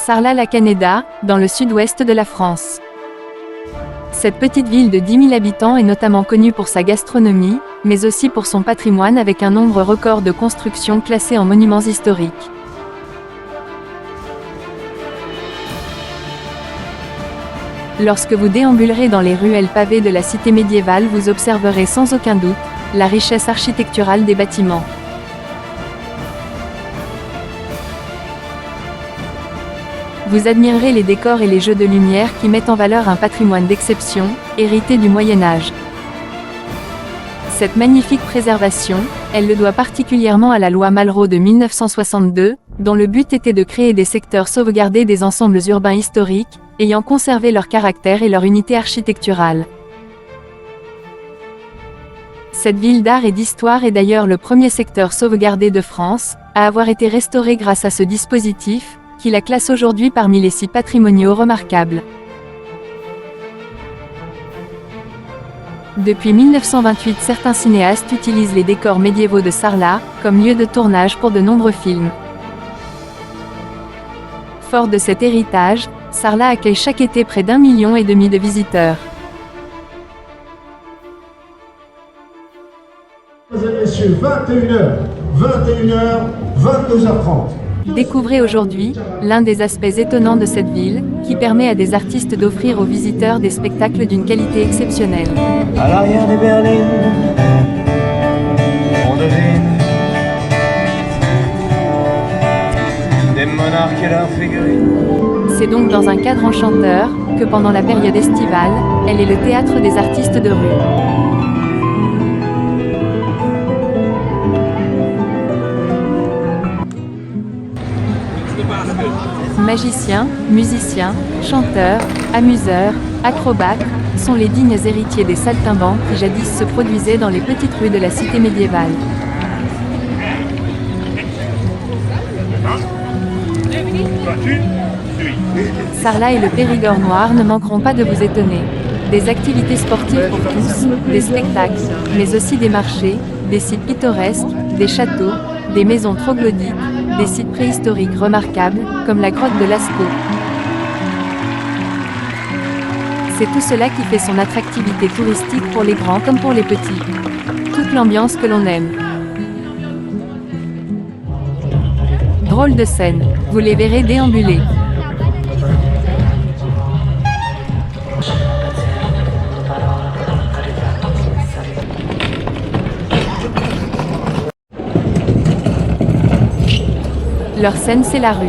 Sarlat-la-Canéda, dans le sud-ouest de la France. Cette petite ville de 10 000 habitants est notamment connue pour sa gastronomie, mais aussi pour son patrimoine avec un nombre record de constructions classées en monuments historiques. Lorsque vous déambulerez dans les ruelles pavées de la cité médiévale, vous observerez sans aucun doute la richesse architecturale des bâtiments. Vous admirerez les décors et les jeux de lumière qui mettent en valeur un patrimoine d'exception, hérité du Moyen Âge. Cette magnifique préservation, elle le doit particulièrement à la loi Malraux de 1962, dont le but était de créer des secteurs sauvegardés des ensembles urbains historiques, ayant conservé leur caractère et leur unité architecturale. Cette ville d'art et d'histoire est d'ailleurs le premier secteur sauvegardé de France, à avoir été restauré grâce à ce dispositif, qui la classe aujourd'hui parmi les sites patrimoniaux remarquables. Depuis 1928, certains cinéastes utilisent les décors médiévaux de Sarlat, comme lieu de tournage pour de nombreux films. Fort de cet héritage, Sarlat accueille chaque été près d'1,5 million de visiteurs. Mesdames et messieurs, 21h, 22h30. Découvrez aujourd'hui l'un des aspects étonnants de cette ville, qui permet à des artistes d'offrir aux visiteurs des spectacles d'une qualité exceptionnelle. À l'arrière des berlines, on devine des monarques et leurs figurines. C'est donc dans un cadre enchanteur que pendant la période estivale, elle est le théâtre des artistes de rue. Magiciens, musiciens, chanteurs, amuseurs, acrobates, sont les dignes héritiers des saltimbanques qui jadis se produisaient dans les petites rues de la cité médiévale. Sarlat et le Périgord noir ne manqueront pas de vous étonner. Des activités sportives pour tous, des spectacles, mais aussi des marchés, des sites pittoresques, des châteaux, des maisons troglodytes, des sites préhistoriques remarquables, comme la grotte de Lascaux. C'est tout cela qui fait son attractivité touristique pour les grands comme pour les petits. Toute l'ambiance que l'on aime. Drôle de scène, vous les verrez déambuler. Leur scène, c'est la rue.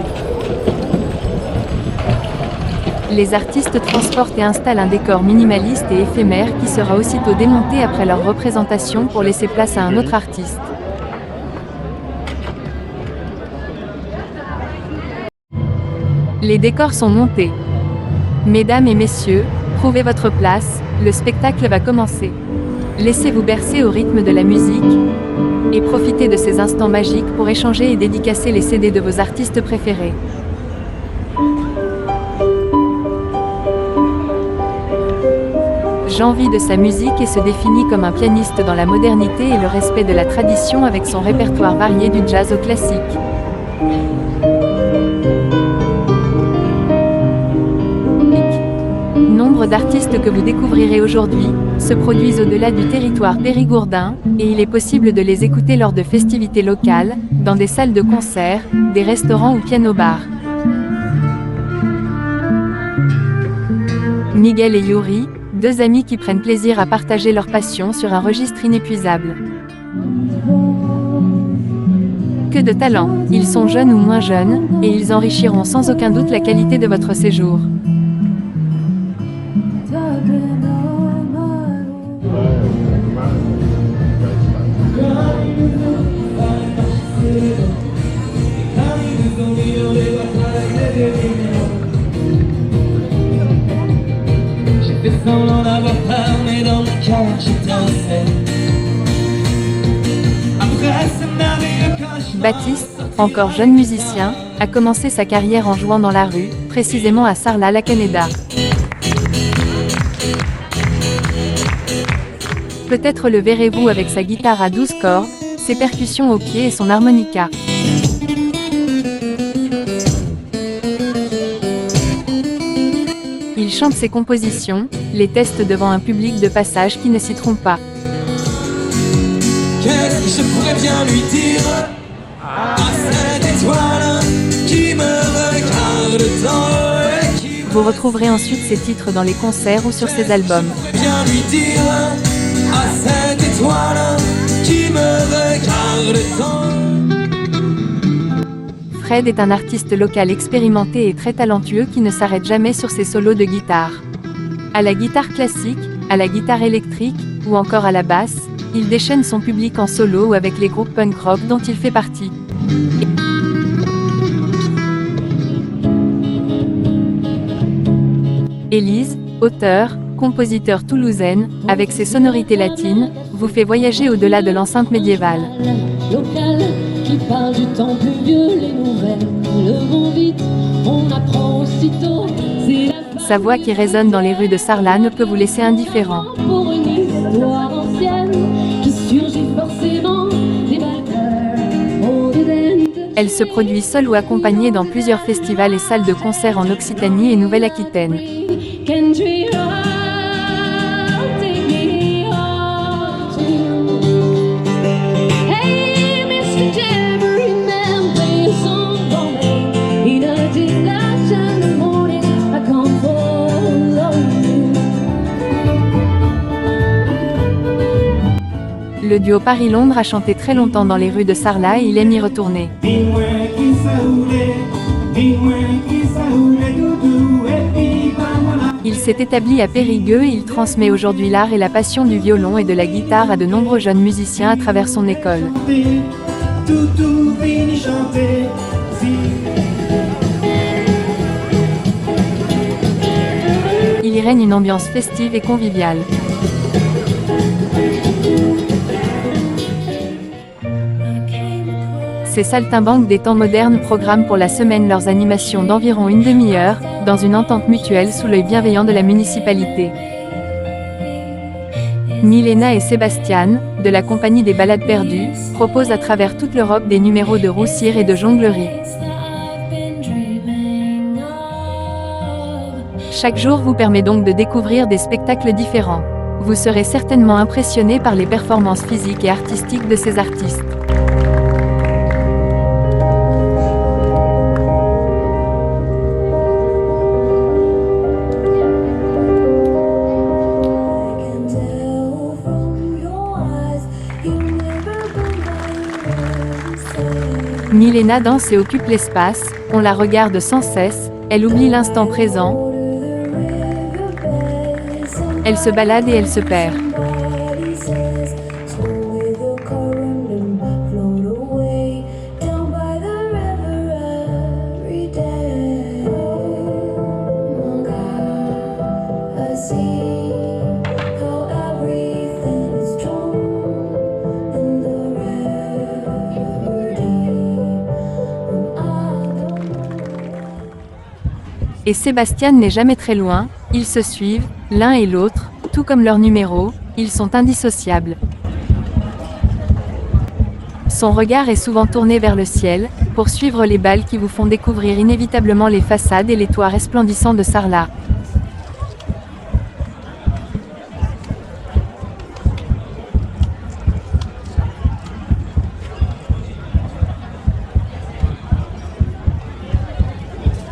Les artistes transportent et installent un décor minimaliste et éphémère qui sera aussitôt démonté après leur représentation pour laisser place à un autre artiste. Les décors sont montés. Mesdames et messieurs, trouvez votre place, le spectacle va commencer. Laissez-vous bercer au rythme de la musique et profitez de ces instants magiques pour échanger et dédicacer les CD de vos artistes préférés. Jean vit de sa musique et se définit comme un pianiste dans la modernité et le respect de la tradition avec son répertoire varié du jazz au classique. Nombre d'artistes que vous découvrirez aujourd'hui se produisent au-delà du territoire périgourdin, et il est possible de les écouter lors de festivités locales, dans des salles de concert, des restaurants ou piano-bars. Miguel et Yuri, deux amis qui prennent plaisir à partager leur passion sur un registre inépuisable. Que de talent! Ils sont jeunes ou moins jeunes, et ils enrichiront sans aucun doute la qualité de votre séjour. J'ai fait semblant d'avoir peur, mais dans le cœur je dansais. Après ce merveilleux cauchemar. Baptiste, encore jeune musicien, a commencé sa carrière en jouant dans la rue, précisément à Sarlat-la-Canéda. Peut-être le verrez-vous avec sa guitare à 12 cordes, ses percussions au pied et son harmonica. chante ses compositions, les teste devant un public de passage qui ne s'y trompe pas. Qu'est-ce que je pourrais bien lui dire à cette étoile qui me regarde tant et qui Vous retrouverez ensuite ses titres dans les concerts ou sur ses albums. bien lui dire à cette étoile qui me regarde tant. Fred est un artiste local expérimenté et très talentueux qui ne s'arrête jamais sur ses solos de guitare. À la guitare classique, à la guitare électrique, ou encore à la basse, il déchaîne son public en solo ou avec les groupes punk rock dont il fait partie. Élise, auteure, compositeur toulousaine, avec ses sonorités latines, vous fait voyager au-delà de l'enceinte médiévale. Local qui parle du temps plus vieux, les nouvelles le vont vite, on apprend aussitôt. C'est la Sa voix qui résonne dans les rues de Sarlat ne peut vous laisser indifférent. pour une histoire ancienne qui surgit forcément des batteurs au-dedans. Elle se produit seule ou accompagnée dans plusieurs festivals et salles de concert en Occitanie et Nouvelle-Aquitaine. Country road, take me home to you. Hey, Mr. Jamboree, play a song for me. In a delight in the morning, I come follow you. Le duo Paris-Londres a chanté très longtemps dans les rues de Sarlat et il aime y retourner. Il s'est établi à Périgueux et il transmet aujourd'hui l'art et la passion du violon et de la guitare à de nombreux jeunes musiciens à travers son école. Il y règne une ambiance festive et conviviale. Ces saltimbanques des temps modernes programment pour la semaine leurs animations d'environ une demi-heure, dans une entente mutuelle sous l'œil bienveillant de la municipalité. Milena et Sébastien, de la compagnie des Balades Perdues, proposent à travers toute l'Europe des numéros de roussire et de jonglerie. Chaque jour vous permet donc de découvrir des spectacles différents. Vous serez certainement impressionné par les performances physiques et artistiques de ces artistes. Milena danse et occupe l'espace, on la regarde sans cesse, elle oublie l'instant présent, elle se balade et elle se perd. Et Sébastien n'est jamais très loin, ils se suivent, l'un et l'autre, tout comme leurs numéros, ils sont indissociables. Son regard est souvent tourné vers le ciel, pour suivre les balles qui vous font découvrir inévitablement les façades et les toits resplendissants de Sarlat.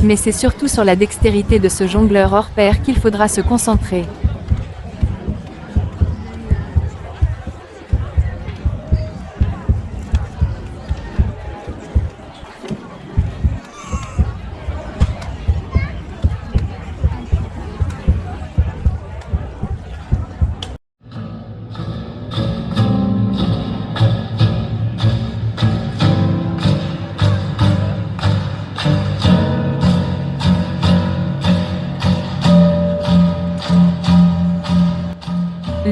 Mais c'est surtout sur la dextérité de ce jongleur hors pair qu'il faudra se concentrer.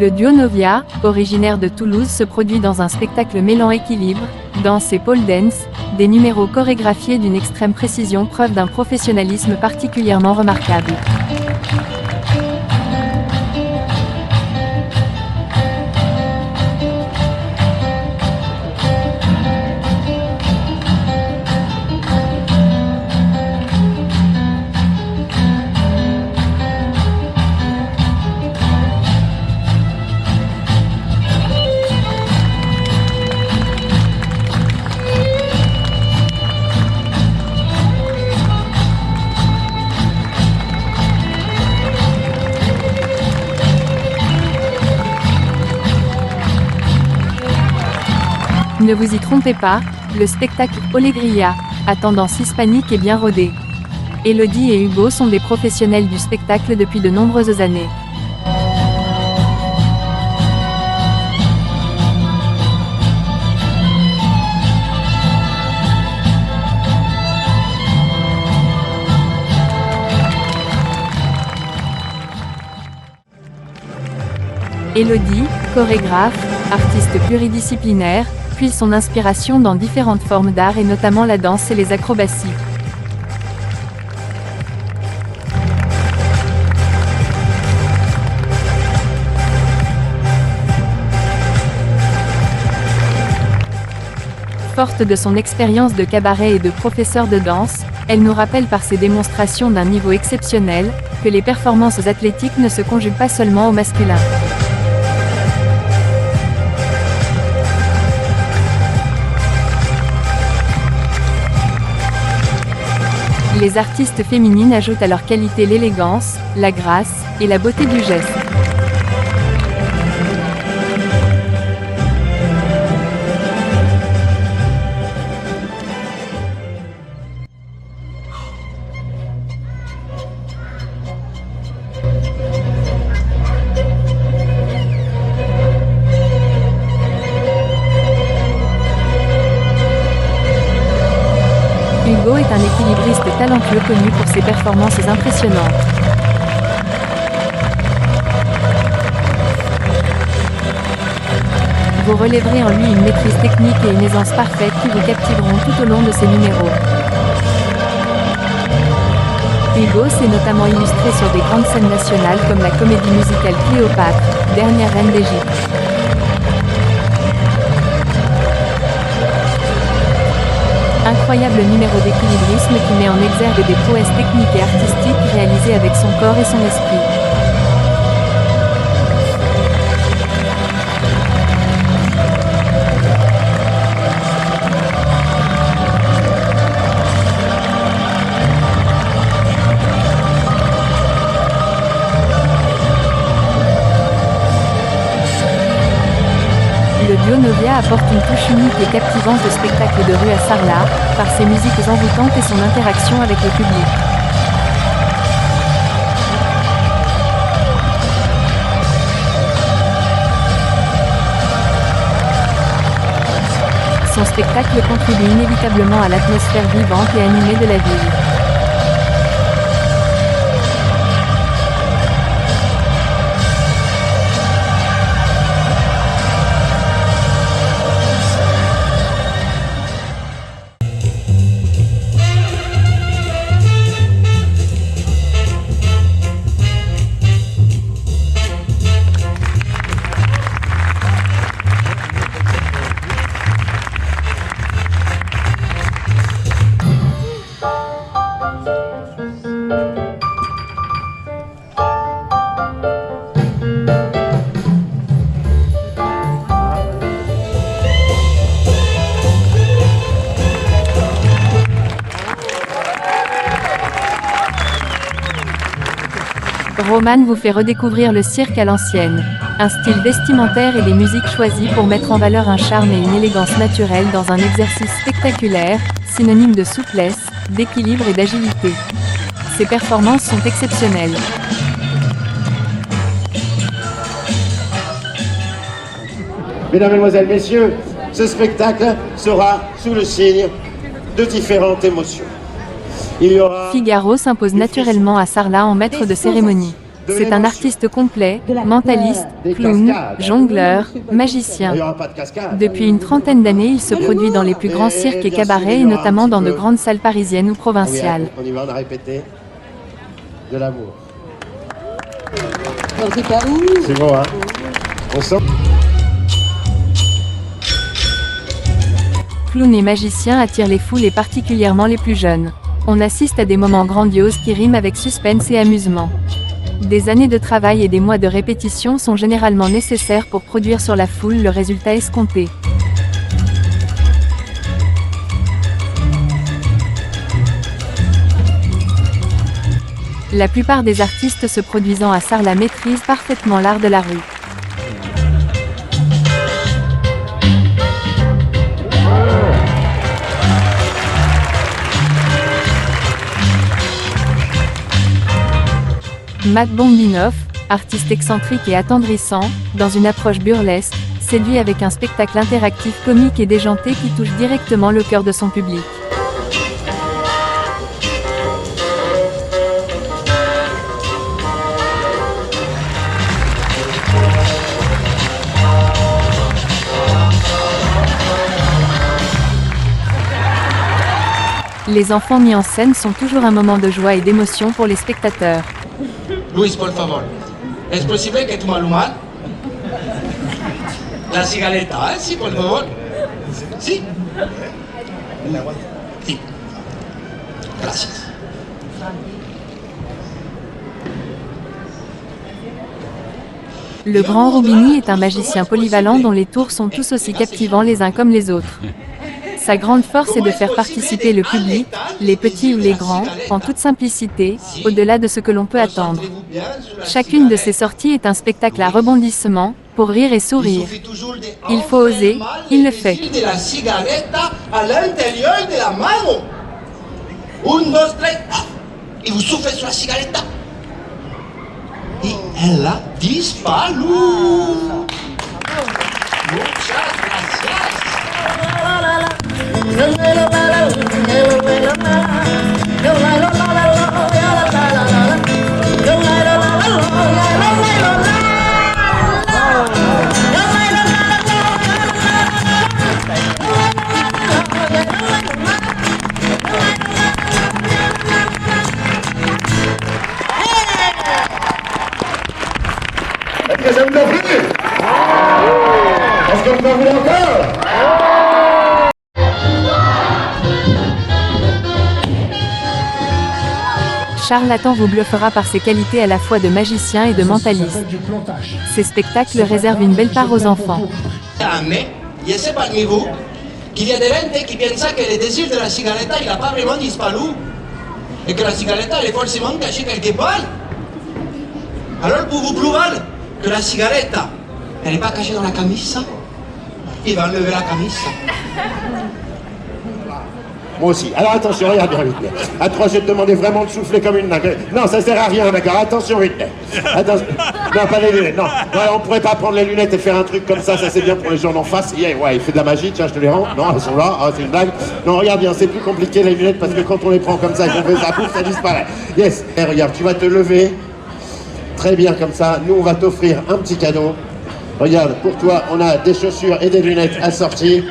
Le duo Novia, originaire de Toulouse, se produit dans un spectacle mêlant équilibre, danse et pole dance, des numéros chorégraphiés d'une extrême précision, preuve d'un professionnalisme particulièrement remarquable. Ne vous y trompez pas, le spectacle Alegria a tendance hispanique et bien rodée. Elodie et Hugo sont des professionnels du spectacle depuis de nombreuses années. Elodie, chorégraphe, artiste pluridisciplinaire, puise son inspiration dans différentes formes d'art et notamment la danse et les acrobaties. Forte de son expérience de cabaret et de professeur de danse, elle nous rappelle par ses démonstrations d'un niveau exceptionnel, que les performances athlétiques ne se conjuguent pas seulement au masculin. Les artistes féminines ajoutent à leur qualité l'élégance, la grâce, et la beauté du geste. Hugo est un équilibriste talentueux connu pour ses performances impressionnantes. Vous relèverez en lui une maîtrise technique et une aisance parfaite qui vous captiveront tout au long de ses numéros. Hugo s'est notamment illustré sur des grandes scènes nationales comme la comédie musicale Cléopâtre, dernière reine d'Égypte. Incroyable numéro d'équilibrisme qui met en exergue des prouesses techniques et artistiques réalisées avec son corps et son esprit. Le duo Novia apporte une touche unique et captivante au spectacle de rue à Sarlat, par ses musiques envoûtantes et son interaction avec le public. Son spectacle contribue inévitablement à l'atmosphère vivante et animée de la ville. Roman vous fait redécouvrir le cirque à l'ancienne. Un style vestimentaire et des musiques choisies pour mettre en valeur un charme et une élégance naturelle dans un exercice spectaculaire, synonyme de souplesse, d'équilibre et d'agilité. Ces performances sont exceptionnelles. Mesdames, Mesdemoiselles, Messieurs, ce spectacle sera sous le signe de différentes émotions. Il y aura Figaro s'impose naturellement à Sarlat en maître de cérémonie. C'est un artiste complet, mentaliste, clown, jongleur, magicien. Il y aura pas de cascade. Depuis une trentaine d'années, il se produit dans les plus grands cirques et cabarets et notamment dans de grandes salles parisiennes ou provinciales. On y va, on a répété. De l'amour. C'est bon, hein? On sent. Clown et magicien attirent les foules et particulièrement les plus jeunes. On assiste à des moments grandioses qui riment avec suspense et amusement. Des années de travail et des mois de répétition sont généralement nécessaires pour produire sur la foule le résultat escompté. La plupart des artistes se produisant à Sarlat maîtrisent parfaitement l'art de la rue. Matt Bombinoff, artiste excentrique et attendrissant, dans une approche burlesque, séduit avec un spectacle interactif comique et déjanté qui touche directement le cœur de son public. Les enfants mis en scène sont toujours un moment de joie et d'émotion pour les spectateurs. Luis, por favor. ¿Es posible que tu malumal? La cigareta, ¿eh? Sí, por favor. Sí. Sí. Gracias. Le grand Roubini est un magicien polyvalent dont les tours sont tous aussi captivants les uns comme les autres. Sa grande force est de faire participer le public, les petits ou les grands, en toute simplicité, au-delà de ce que l'on peut attendre. Chacune de ses sorties est un spectacle à rebondissements, pour rire et sourire. Il faut oser, il le fait. De la cigaretta à l'intérieur de la mano. 1, 2, 3, et vous soufflez sur la cigaretta. Et elle a disparu. Muchas gracias. Est-ce que ça vous a plu? Est-ce que vous en voulez encore? Charlatan vous bluffera par ses qualités à la fois de magicien et de mentaliste. Ces spectacles réservent une belle part aux enfants. Mais, je sais parmi vous qu'il y a des gens qui pensent que le désir de la cigarette il n'a pas vraiment disparu et que la cigarette elle est forcément cachée quelque part. Alors pour vous prouver que la cigarette elle n'est pas cachée dans la camisa, il va enlever la camisa. Moi aussi. Alors attention, regarde bien, Whitney. À 3, je vais te demander vraiment de souffler comme une dingue. Non, ça sert à rien, d'accord. Attention, Whitney. Attention. Non, pas les lunettes, non. Ouais, on pourrait pas prendre les lunettes et faire un truc comme ça c'est bien pour les gens d'en face. Yeah, ouais, il fait de la magie, tiens, je te les rends. Non, elles sont là, ah, c'est une blague. Non, regarde bien, c'est plus compliqué les lunettes parce que quand on les prend comme ça et qu'on fait ça, pouf, ça disparaît. Yes. Et regarde, tu vas te lever. Très bien, comme ça. Nous, on va t'offrir un petit cadeau. Regarde, pour toi, on a des chaussures et des lunettes assorties.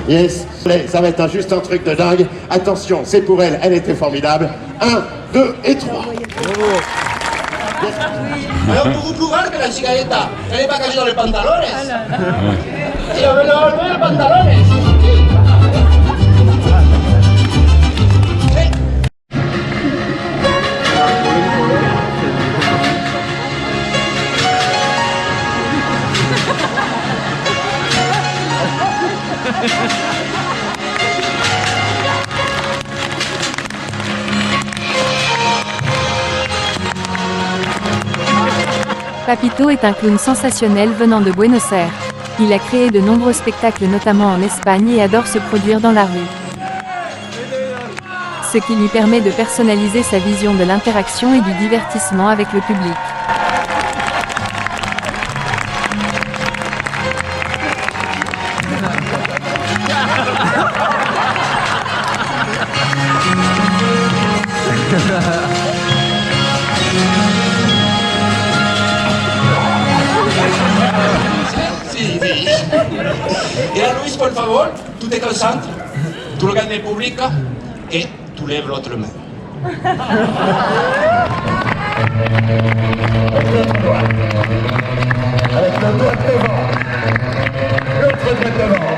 Yes, ça va être juste un truc de dingue. Attention, c'est pour elle, elle était formidable. 1, 2 et 3. Yes. Alors pour vous prouver que la cigarette elle n'est pas cachée dans les pantalones. Si on veut enlever les pantalones. Papito est un clown sensationnel venant de Buenos Aires. Il a créé de nombreux spectacles notamment en Espagne et adore se produire dans la rue. Ce qui lui permet de personnaliser sa vision de l'interaction et du divertissement avec le public. Et là, Luis, por favor, tu te concentres, tu regardes le public et tu lèves l'autre main. Avec le doigt devant. L'autre doigt devant.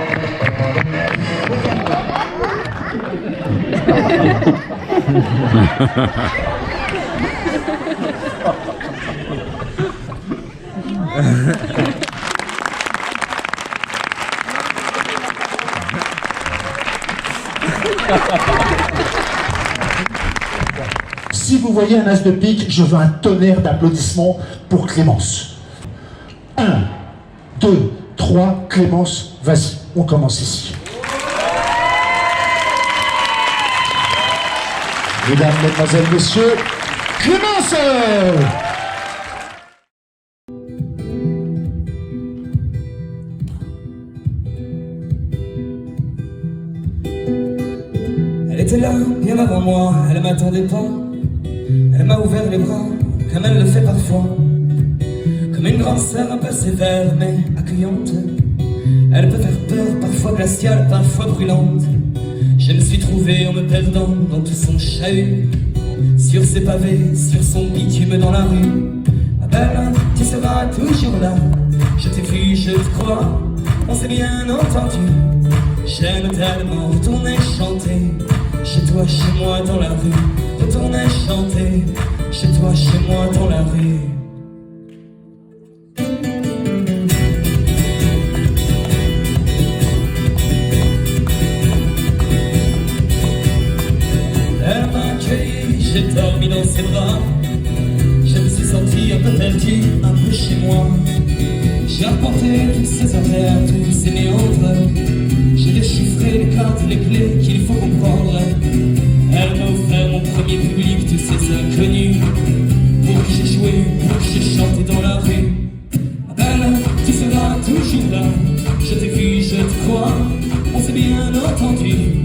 Si vous voyez un as de pique, je veux un tonnerre d'applaudissements pour Clémence. 1, 2, 3, Clémence, vas-y, on commence ici. Mesdames, Mesdemoiselles, Messieurs, Clémence! Elle était là, bien avant moi, elle m'attendait pas. Elle m'a ouvert les bras, comme elle le fait parfois. Comme une grande sœur un peu sévère, mais accueillante. Elle peut faire peur, parfois glaciale, parfois brûlante. Je me suis trouvé en me perdant dans tout son chahut. Sur ses pavés, sur son bitume dans la rue. Ma belle, tu seras toujours là. Je t'ai vu, je te crois, on s'est bien entendu. J'aime tellement retourner chanter chez toi, chez moi dans la rue. Retourner chanter chez toi, chez moi dans la rue. Elle m'a accueilli, j'ai dormi dans ses bras. Je me suis senti un peu perdu, un peu chez moi. J'ai apporté toutes ces affaires, tous ces méandres. J'ai déchiffré les cartes, les clés qu'il faut comprendre. Elle m'a offert mon premier public, tous ces inconnus, pour qui j'ai joué, pour qui j'ai chanté dans la rue. Ma belle, tu seras toujours là. Je t'ai vu, je te crois, on s'est bien entendu.